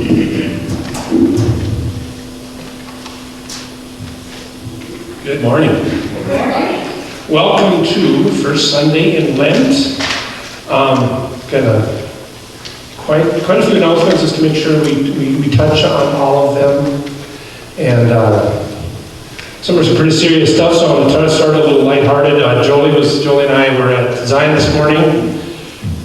Good morning. Good morning. Welcome to First Sunday in Lent. Got quite a few announcements just to make sure we touch on all of them. And some are some pretty serious stuff, so I'm going to try to start a little lighthearted. Jolie and I were at Zion this morning.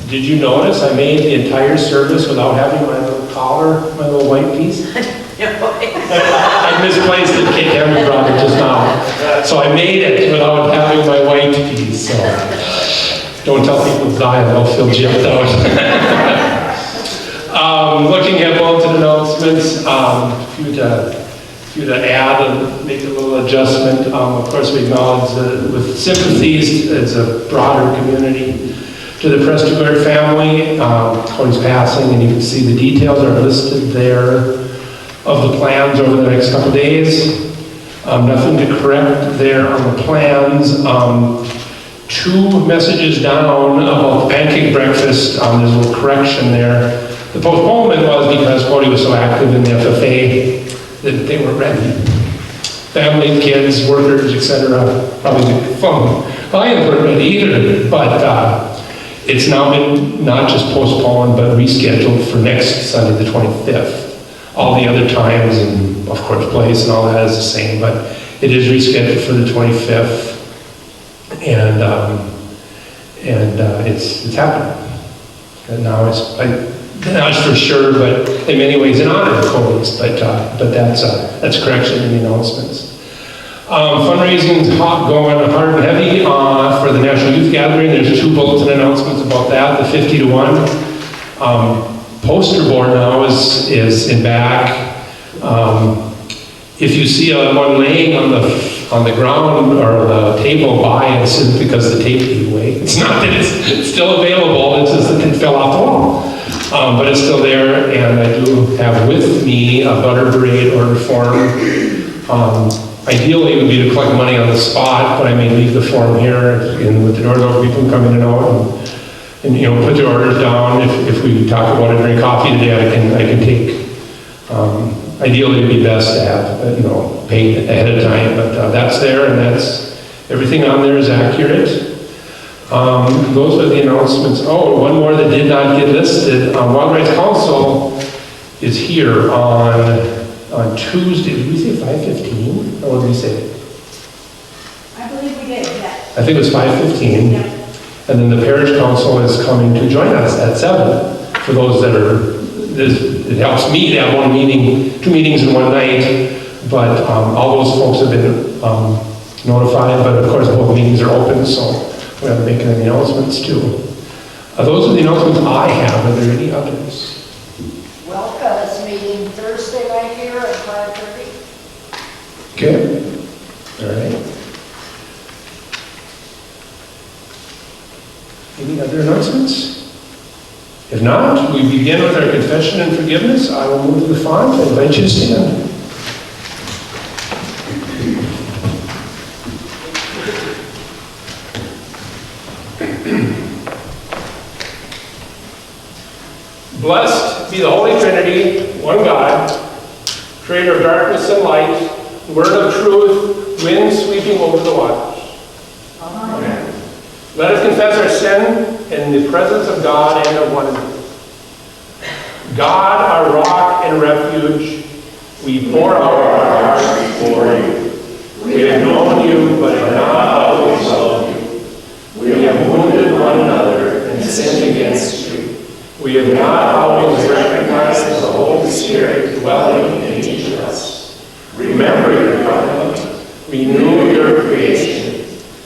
Did you notice I made the entire service without having my little collar, my little white piece? I misplaced it. Kate Cameron brought it just now. So I made it without having my white piece. So don't tell people it's Zion, they'll feel gypped out. Looking at bulletin announcements, few to add and make a little adjustment. Of course, we acknowledge with sympathies as a broader community to the Prestigard family. Cody's passing, and you can see the details are listed there of the plans over the next couple days. Nothing to correct there on the plans. 2 messages down about the pancake breakfast. There's a little correction there. The postponement was because Cody was so active in the FFA that they weren't ready. Family, kids, workers, etc. Probably Lions weren't ready either, but it's now been not just postponed, but rescheduled for next Sunday, the 25th. All the other times and, of course, place and all that is the same, but it is rescheduled for the 25th, and it's happening. And now it's for sure, but in many ways in honor of Cody's, but that's correction in the announcements. Fundraising going hard and heavy for the National Youth Gathering. There's 2 bulletin announcements about that. The 50 to 1 poster board now is in back. If you see one laying on the ground or the table, buy it. It's because the tape gave away. It's not that it's still available. It's just that it fell off the wall. But it's still there, and I do have with me a butter parade order form. Ideally, it would be to collect money on the spot, but I may leave the form here, and with the doors open, people can come in and out, and put their orders down. If we talk about it during coffee today, I can take. Ideally, it'd be best to have paid ahead of time, but that's there, and that's everything on there is accurate. Those are the announcements. Oh, one more that did not get listed. Wild Rights Council is here on Tuesday. Did we say 5:15? Or what did we say? I believe we did, yeah. I think it was 5:15. Yeah. And then the Parish Council is coming to join us at 7. For those that it helps me to have 2 meetings in one night, but all those folks have been notified, but of course both meetings are open, so we have to make any announcements too. Those are the announcements I have. Are there any others? WellCuz meeting Thursday night here at 5:30. Okay. All right. Any other announcements? If not, we begin with our confession and forgiveness. I will move to the font and invite you to stand. Blessed be the Holy Trinity, one God, creator of darkness and light, word of truth, wind sweeping over the waters. Amen. Let us confess our sin in the presence of God and of one another. God, our rock and refuge, we pour out our hearts before you. We have known you, but have not always loved you. We have wounded one another and sinned against you. We have not always recognized the Holy Spirit dwelling in each of us. Remember your covenant. Renew your creation.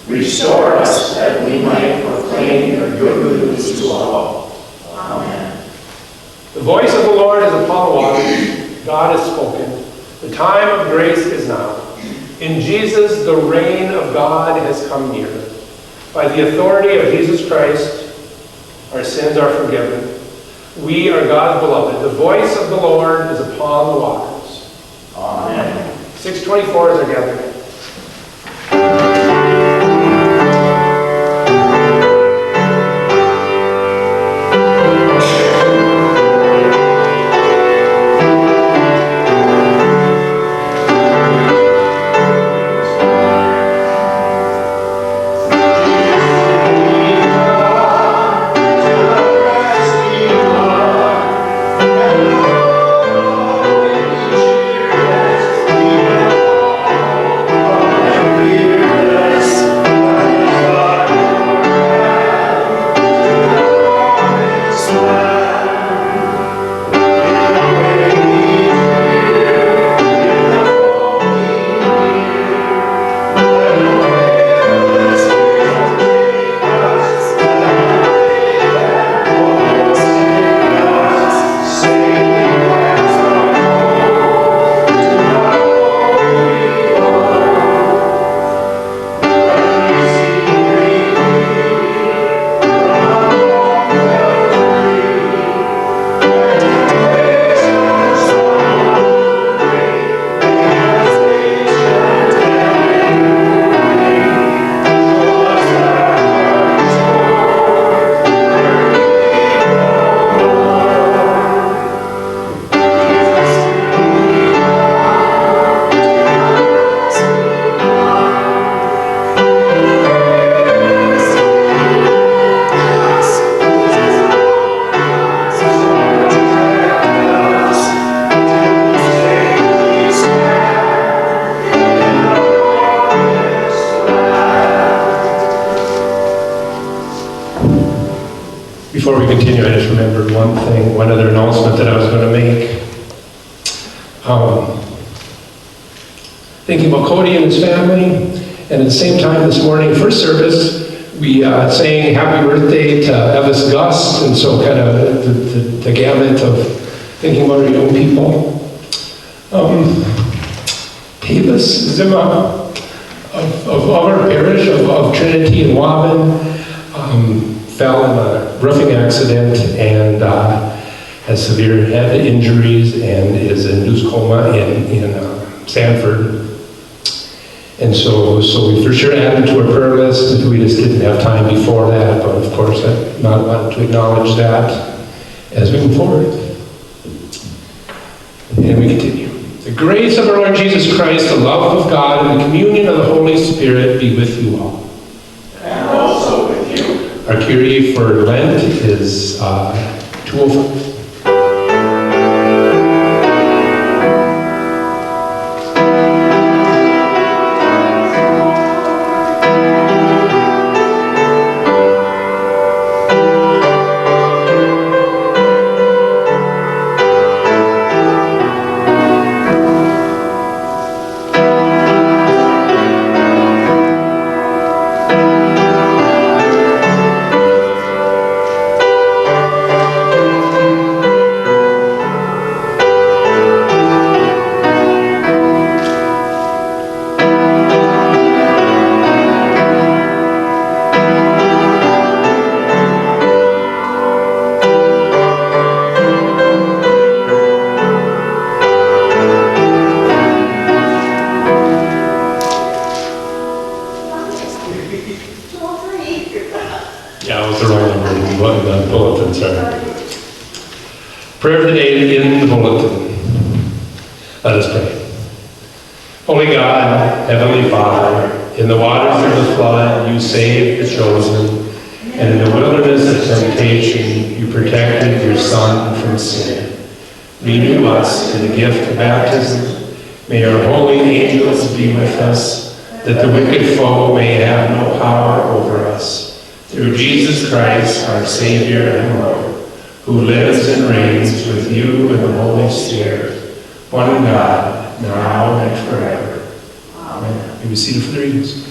Restore us that we might proclaim your good news to all. Amen. The voice of the Lord is upon the waters. God has spoken. The time of grace is now. In Jesus, the reign of God has come near. By the authority of Jesus Christ, our sins are forgiven. We are God's beloved. The voice of the Lord is upon the waters. Amen. 624 is our gathering. here, I just remembered one other announcement that I was going to make. Thinking about Cody and his family, and at the same time this morning, first service, we sang happy birthday to Evis Gust, and so kind of the gamut of thinking about our young people. Tavis Zimmer of our parish, of Trinity and Waban, fell in a roofing accident and has severe head injuries and is in induced coma in Sanford. And so we for sure added to our prayer list. We just didn't have time before that, but of course I wanted to acknowledge that as we move forward. And we continue. The grace of our Lord Jesus Christ, the love of God, and the communion of the Holy Spirit be with you all. And also with you. Our Kyrie for Lent is 205. Yeah, I was the wrong number in the bulletin, sorry. Prayer of the day in the bulletin. Let us pray. Holy God, Heavenly Father, in the waters of the flood you saved the chosen, and in the wilderness of temptation you protected your Son from sin. Renew us in the gift of baptism. May our holy angels be with us, that the wicked foe may have no power over us. Through Jesus Christ, our Savior and Lord, who lives and reigns with you in the Holy Spirit, one God, now and forever. Amen. You be seated for the readings.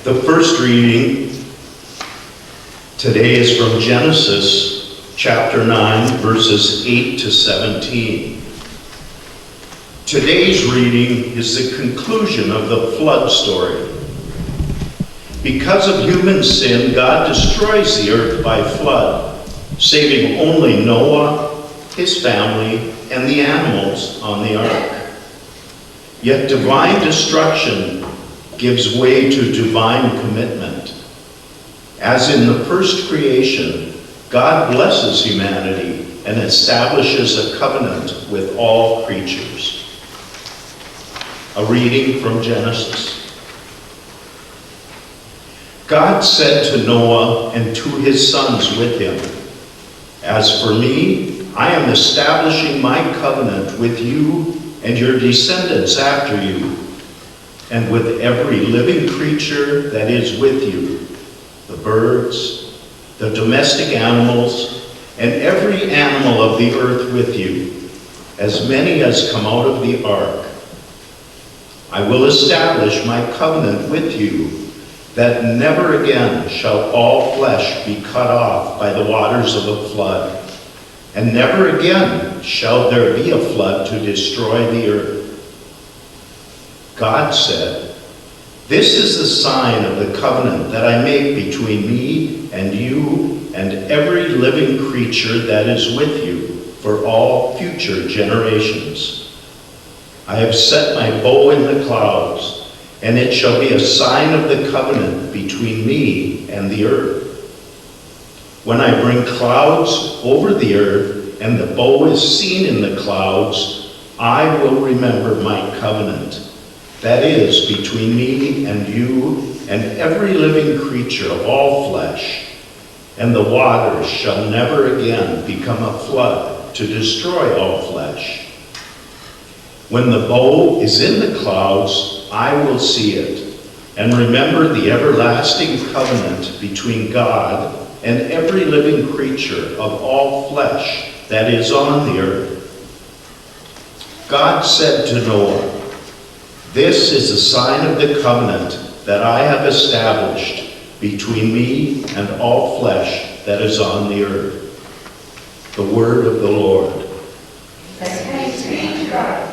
The first reading today is from Genesis chapter 9, verses 8 to 17. Today's reading is the conclusion of the flood story. Because of human sin, God destroys the earth by flood, saving only Noah, his family, and the animals on the ark. Yet divine destruction gives way to divine commitment. As in the first creation, God blesses humanity and establishes a covenant with all creatures. A reading from Genesis. God said to Noah and to his sons with him, "As for me, I am establishing my covenant with you and your descendants after you, and with every living creature that is with you, the birds, the domestic animals, and every animal of the earth with you, as many as come out of the ark. I will establish my covenant with you, that never again shall all flesh be cut off by the waters of a flood, and never again shall there be a flood to destroy the earth." God said, "This is the sign of the covenant that I make between me and you and every living creature that is with you for all future generations. I have set my bow in the clouds, and it shall be a sign of the covenant between me and the earth. When I bring clouds over the earth and the bow is seen in the clouds, I will remember my covenant. That is between me and you and every living creature of all flesh, and the waters shall never again become a flood to destroy all flesh. When the bow is in the clouds, I will see it, and remember the everlasting covenant between God and every living creature of all flesh that is on the earth. God said to Noah, "This is a sign of the covenant that I have established between me and all flesh that is on the earth." The word of the Lord. Thanks be to God.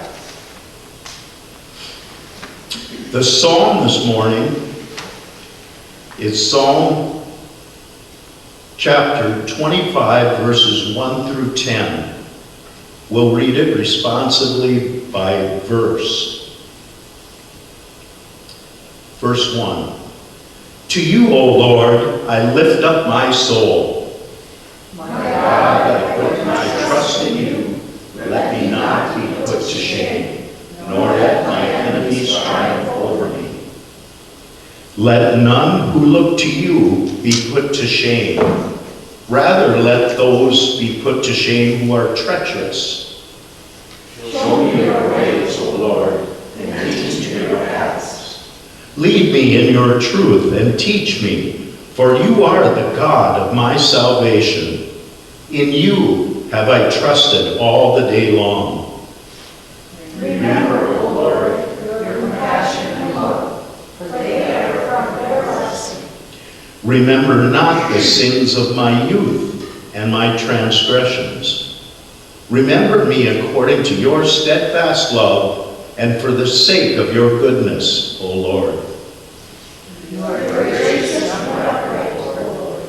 The psalm this morning is Psalm chapter 25, verses 1 through 10. We'll read it responsively by verse. Verse 1. To you, O Lord, I lift up my soul. My God, I put my trust in you. Let me not be put to shame, nor let my enemies triumph over me. Let none who look to you be put to shame. Rather, let those be put to shame who are treacherous. Show me your ways, O Lord, and teach me your paths. Lead me in your truth and teach me, for you are the God of my salvation. In you have I trusted all the day long. Remember, O Lord, your compassion and love, for they are from everlasting. Remember not the sins of my youth and my transgressions. Remember me according to your steadfast love and for the sake of your goodness, O Lord. You are gracious and upright, O Lord.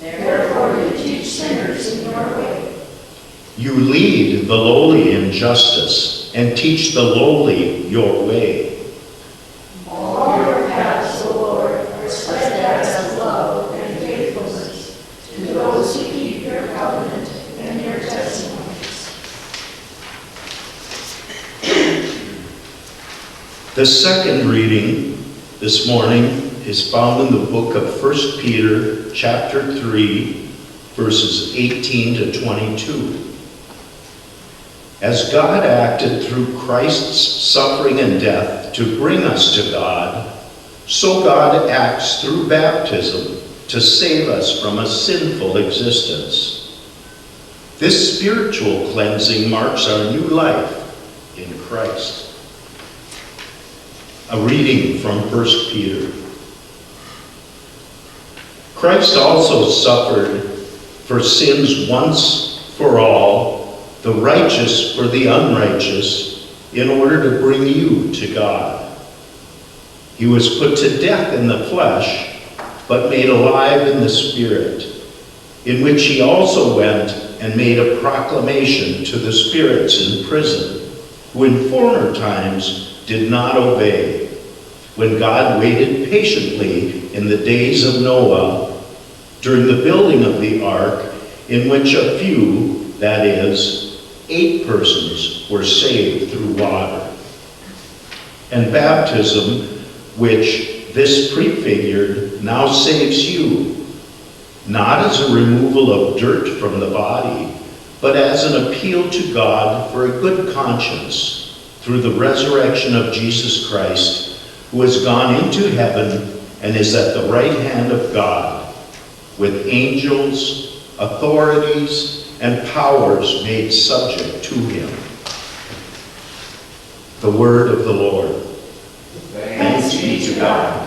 Therefore you teach sinners in your way. You lead the lowly in justice and teach the lowly your way. All your paths, O Lord, are steadfast love and faithfulness to those who keep your covenant and your testimonies. The second reading this morning is found in the book of 1 Peter chapter 3, verses 18 to 22. As God acted through Christ's suffering and death to bring us to God, so God acts through baptism to save us from a sinful existence. This spiritual cleansing marks our new life in Christ. A reading from 1 Peter. Christ also suffered for sins once for all, the righteous for the unrighteous, in order to bring you to God. He was put to death in the flesh, but made alive in the Spirit, in which he also went and made a proclamation to the spirits in prison, who in former times did not obey, when God waited patiently in the days of Noah, during the building of the ark, in which a few, that is, 8 persons, were saved through water. And baptism, which this prefigured, now saves you, not as a removal of dirt from the body, but as an appeal to God for a good conscience through the resurrection of Jesus Christ, who has gone into heaven and is at the right hand of God, with angels, authorities, and powers made subject to him. The word of the Lord. Thanks be to God.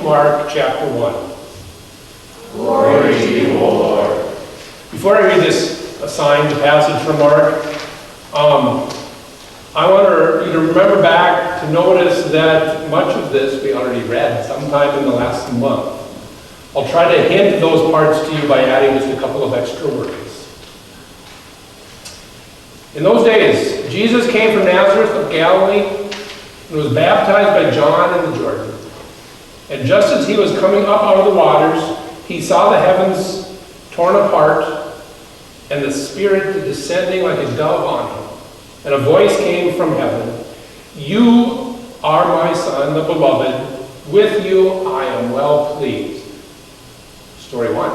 Mark chapter 1. Glory to you, O Lord. Before I read this assigned passage from Mark, I want you to remember back to notice that much of this we already read sometime in the last month. I'll try to hint those parts to you by adding just a couple of extra words. In those days, Jesus came from Nazareth of Galilee and was baptized by John in the Jordan. And just as he was coming up out of the waters, he saw the heavens torn apart and the Spirit descending like a dove on him. And a voice came from heaven, "You are my Son, the Beloved. With you I am well pleased." Story 1.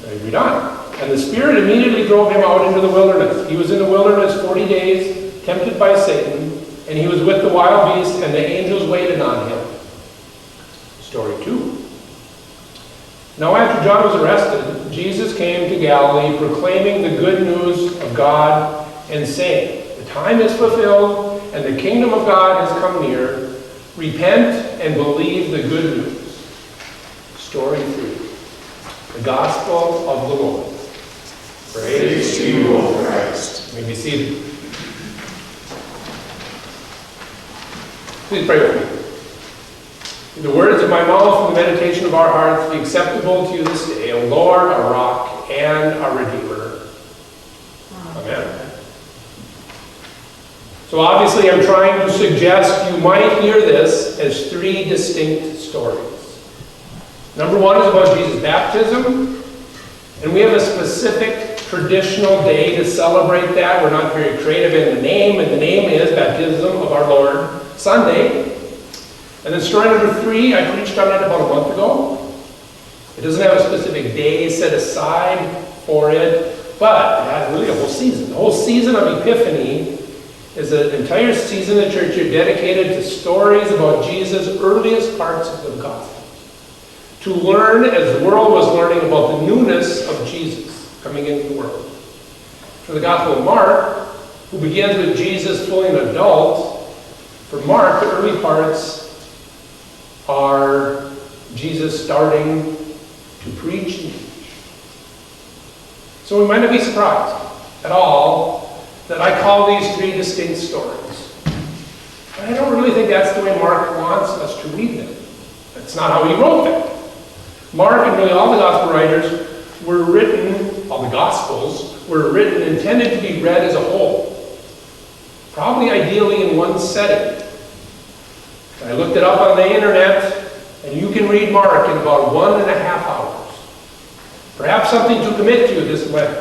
I read on. And the Spirit immediately drove him out into the wilderness. He was in the wilderness 40 days, tempted by Satan, and he was with the wild beasts, and the angels waited on him. Story 2. Now after John was arrested, Jesus came to Galilee, proclaiming the good news of God and saying, "The time is fulfilled, and the kingdom of God has come near. Repent and believe the good news." Story 3. The Gospel of the Lord. Praise to you, O Christ. You may be seated. Please pray with me. The words of my mouth and the meditation of our hearts be acceptable to you this day, O Lord, our rock and our Redeemer. Amen. So obviously I'm trying to suggest you might hear this as 3 distinct stories. Number 1 is about Jesus' baptism, and we have a specific traditional day to celebrate that. We're not very creative in the name, and the name is Baptism of our Lord Sunday. And then story number 3, I preached on it about a month ago. It doesn't have a specific day set aside for it, but it has really a whole season. The whole season of Epiphany is an entire season of church year dedicated to stories about Jesus' earliest parts of the gospel. To learn as the world was learning about the newness of Jesus coming into the world. For the Gospel of Mark, who begins with Jesus fully an adult, for Mark, the early parts are Jesus starting to preach and teach. So we might not be surprised at all that I call these 3 distinct stories. But I don't really think that's the way Mark wants us to read them. That's not how he wrote them. Mark and really all the gospel writers were written, all the gospels were written, intended to be read as a whole. Probably ideally in one setting. I looked it up on the internet, and you can read Mark in about 1.5 hours. Perhaps something to commit to this Lent,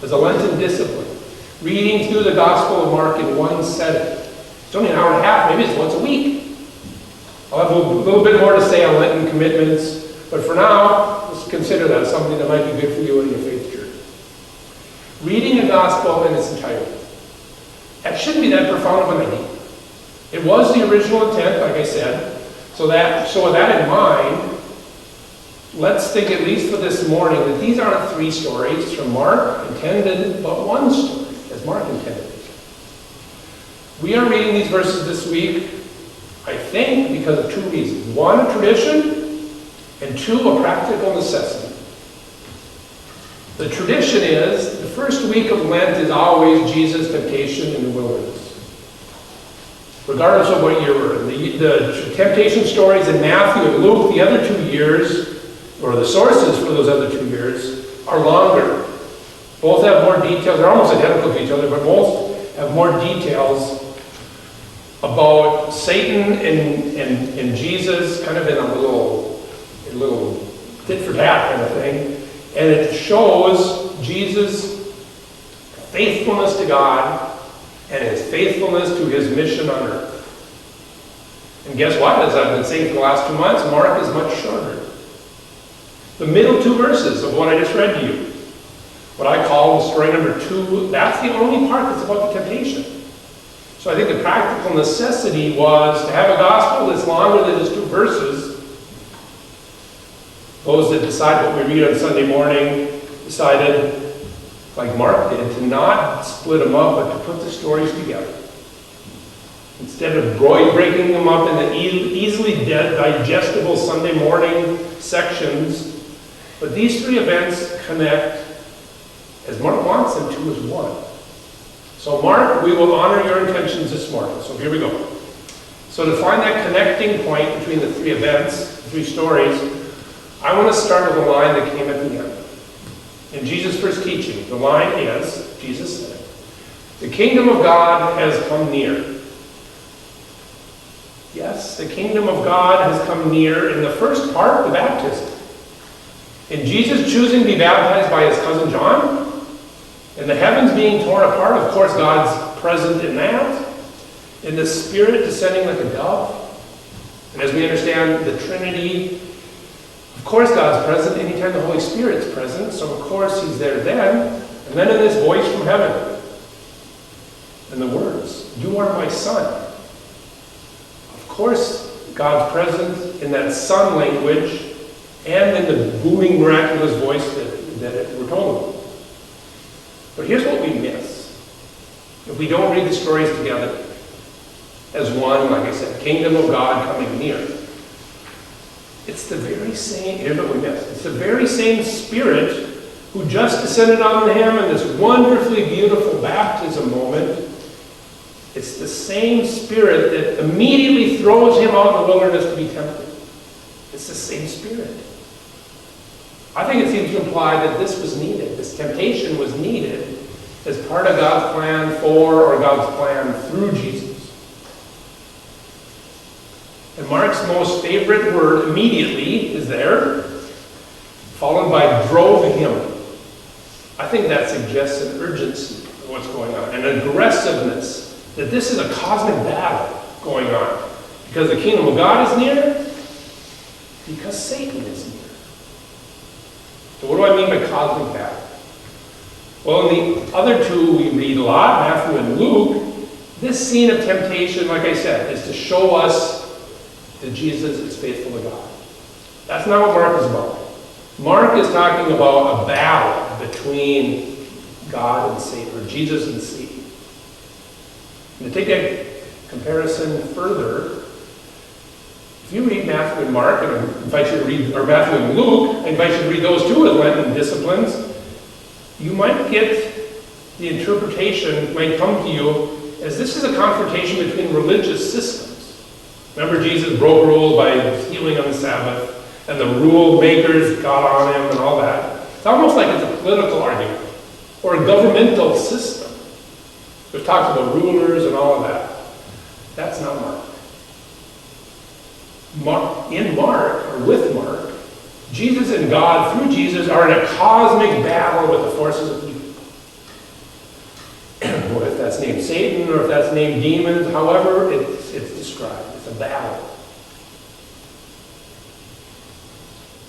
as a Lenten discipline. Reading through the Gospel of Mark in one setting. It's only an hour and a half, maybe it's once a week. I'll have a little bit more to say on Lenten commitments, but for now, let's consider that something that might be good for you in your faith journey. Reading a Gospel in its entirety. That shouldn't be that profound of an idea. It was the original intent, like I said. So with that in mind, let's think at least for this morning that these aren't 3 stories from Mark intended, but 1 story, as Mark intended. We are reading these verses this week, I think, because of 2 reasons. 1, a tradition, and 2, a practical necessity. The tradition is, the first week of Lent is always Jesus' temptation in the wilderness. Regardless of what year we're in. The temptation stories in Matthew and Luke, the other 2 years, or the sources for those other 2 years, are longer. Both have more details. They're almost identical to each other, but both have more details about Satan and Jesus, kind of in a little tit-for-tat kind of thing. And it shows Jesus' faithfulness to God and his faithfulness to his mission on earth. And guess what? As I've been saying for the last 2 months, Mark is much shorter. The middle 2 verses of what I just read to you, what I call story number 2, that's the only part that's about the temptation. So I think the practical necessity was to have a gospel that's longer than just 2 verses. Those that decide what we read on Sunday morning decided, like Mark did, to not split them up, but to put the stories together. Instead of breaking them up into easily digestible Sunday morning sections, but these 3 events connect, as Mark wants them to, as one. So Mark, we will honor your intentions this morning. So here we go. So to find that connecting point between the three events, the three stories, I want to start with a line that came at the end. In Jesus' first teaching, the line is, Jesus said, "The kingdom of God has come near." Yes, the kingdom of God has come near in the first part, the baptism. In Jesus choosing to be baptized by his cousin John, in the heavens being torn apart, of course God's present in that, in the Spirit descending like a dove, and as we understand the Trinity, of course God's present anytime the Holy Spirit's present, so of course he's there then, and then in this voice from heaven, and the words, "You are my son." Of course God's present in that son language, and in the booming, miraculous voice that we're told. But here's what we miss. If we don't read the stories together as one, like I said, kingdom of God coming near. It's the very same, here's what we miss. It's the very same Spirit who just descended on him in this wonderfully beautiful baptism moment. It's the same Spirit that immediately throws him out in the wilderness to be tempted. It's the same Spirit. I think it seems to imply that this was needed. This temptation was needed as part of God's plan for, or God's plan through Jesus. And Mark's most favorite word immediately is there, followed by drove him. I think that suggests an urgency of what's going on, an aggressiveness, that this is a cosmic battle going on. Because the kingdom of God is near, because Satan is near. So what do I mean by cosmic battle? Well, in the other two we read a lot, Matthew and Luke, this scene of temptation, like I said, is to show us that Jesus is faithful to God. That's not what Mark is about. Mark is talking about a battle between God and Satan, or Jesus and Satan. And to take that comparison further, if you read Matthew and Mark, and I invite you to read, or Matthew and Luke, I invite you to read those two as Lenten disciplines, you might get the interpretation, might come to you as this is a confrontation between religious systems. Remember, Jesus broke rules by healing on the Sabbath, and the rule makers got on him and all that. It's almost like it's a political argument, or a governmental system. It talks about rulers and all of that. That's not Mark. In Mark, or with Mark, Jesus and God, through Jesus, are in a cosmic battle with the forces of evil. Or if that's named Satan, or if that's named demons, however it's described. It's a battle.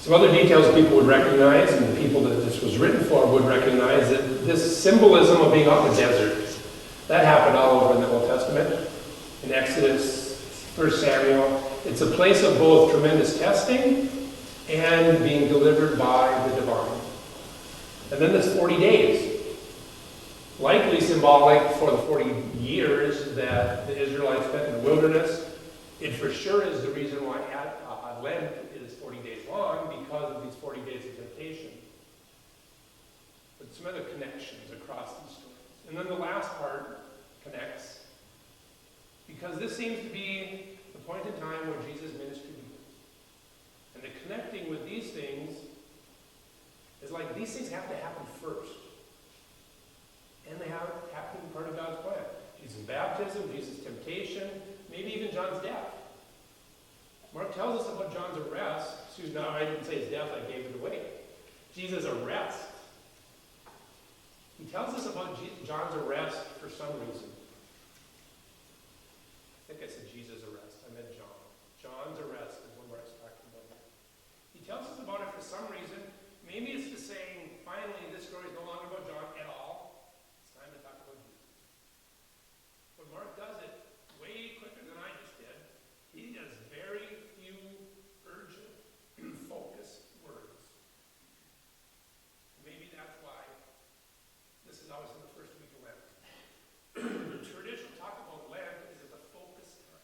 Some other details people would recognize, and the people that this was written for would recognize, that this symbolism of being out in the desert, that happened all over in the Old Testament. In Exodus, 1 Samuel, it's a place of both tremendous testing and being delivered by the divine. And then there's 40 days, likely symbolic for the 40 years that the Israelites spent in the wilderness. It for sure is the reason why Lent is 40 days long, because of these 40 days of temptation. But some other connections across these stories. And then the last part connects, because this seems to be the point in time where Jesus' ministry begins. And the connecting with these things is like these things have to happen first. And they have to happen part of God's plan. Jesus' baptism, Jesus' temptation, maybe even John's death. Mark tells us about John's arrest. No, I didn't say his death, I gave it away. Jesus' arrest. He tells us about John's arrest for some reason. I think I said Jesus' arrest. I meant John. John's arrest is what Mark's talking about. He tells us about it for some reason. Maybe it's to saying, finally, this story is no longer about John at all. It's time to talk about Jesus. But Mark does it way quicker than I just did. He does very few urgent, focused words. Maybe that's why this is always in the first week of Lent. The traditional talk about Lent is at the focus time.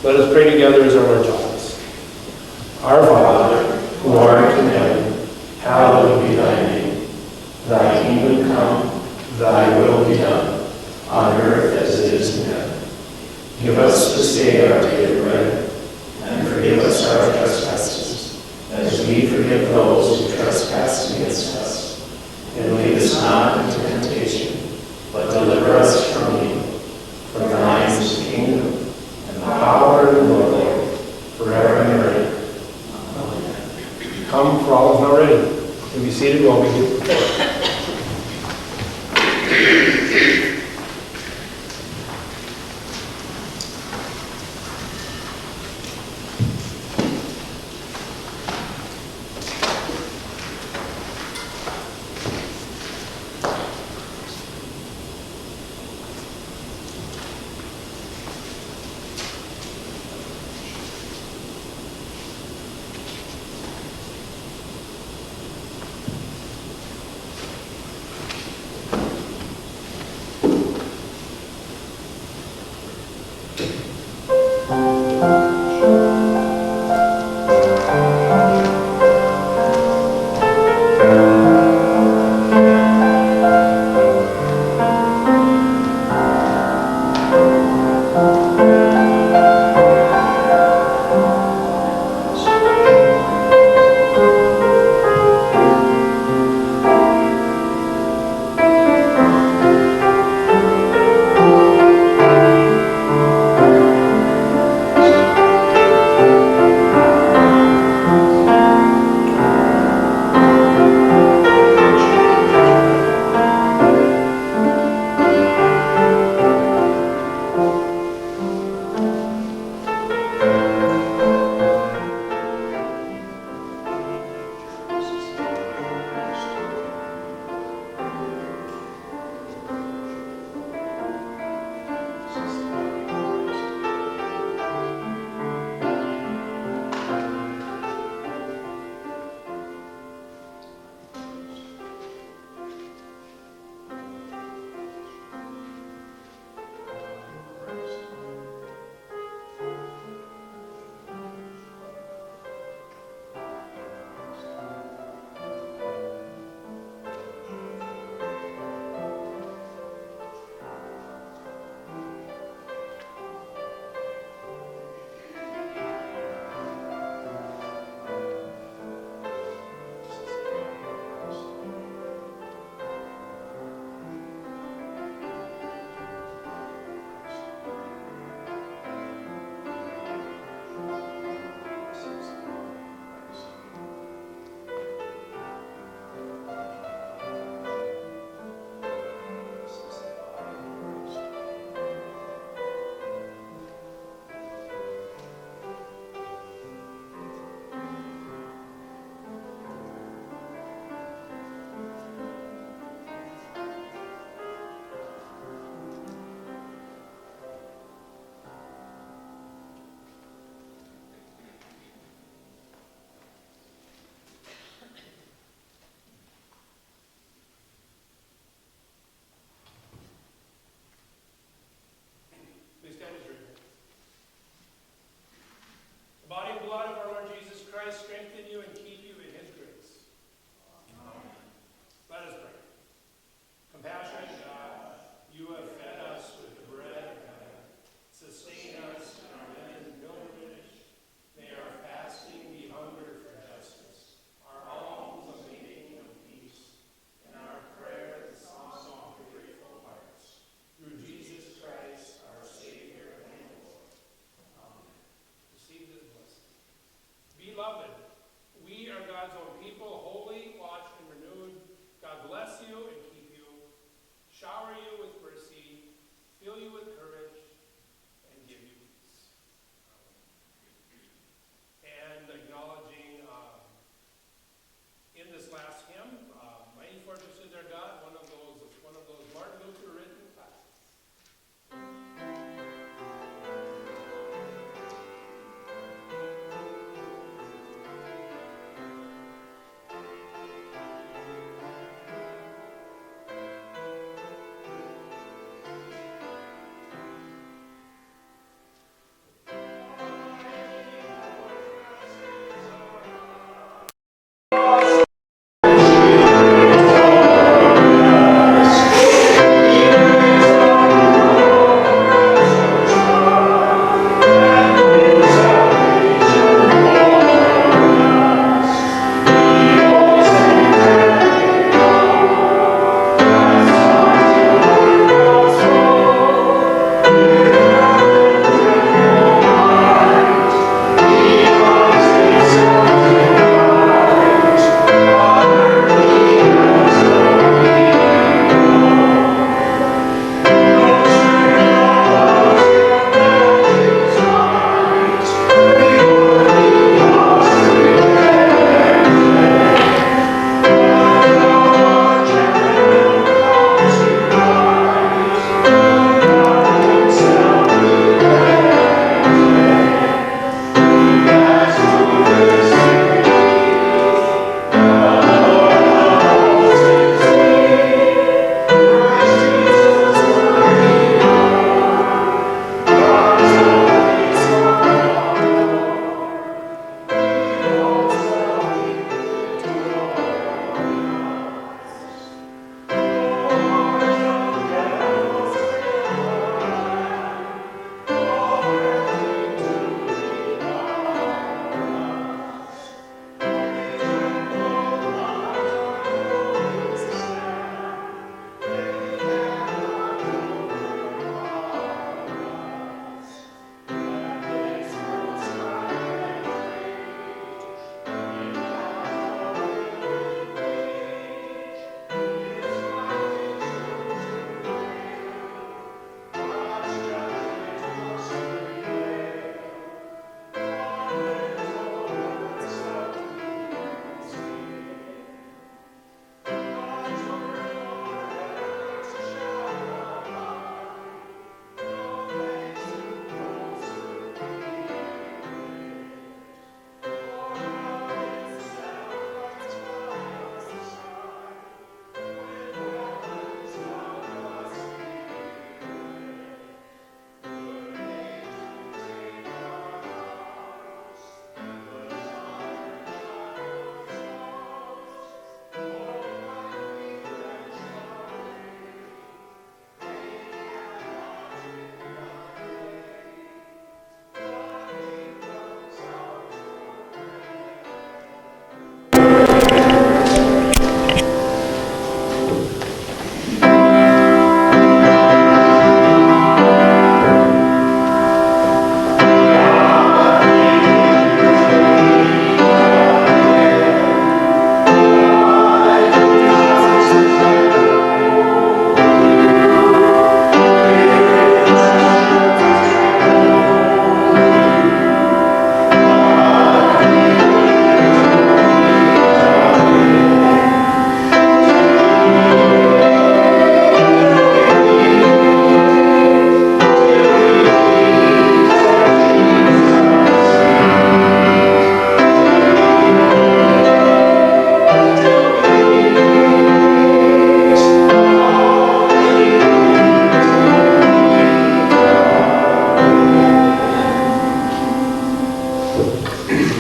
Let us pray together as our Lord taught us. Our Father, who art in heaven, hallowed be thy name. Thy kingdom come, thy will be done, on earth as it is in heaven. Give us this day our daily bread, and forgive us our trespasses, as we forgive those who trespass against us. And lead us not into temptation, but deliver us from evil. For thine is the kingdom, and the power, and the glory, forever and ever. Amen. Come, for all is now ready. You'll be seated while we give the prayer.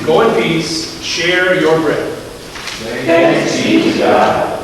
Go in peace, share your bread. Thanks be to God.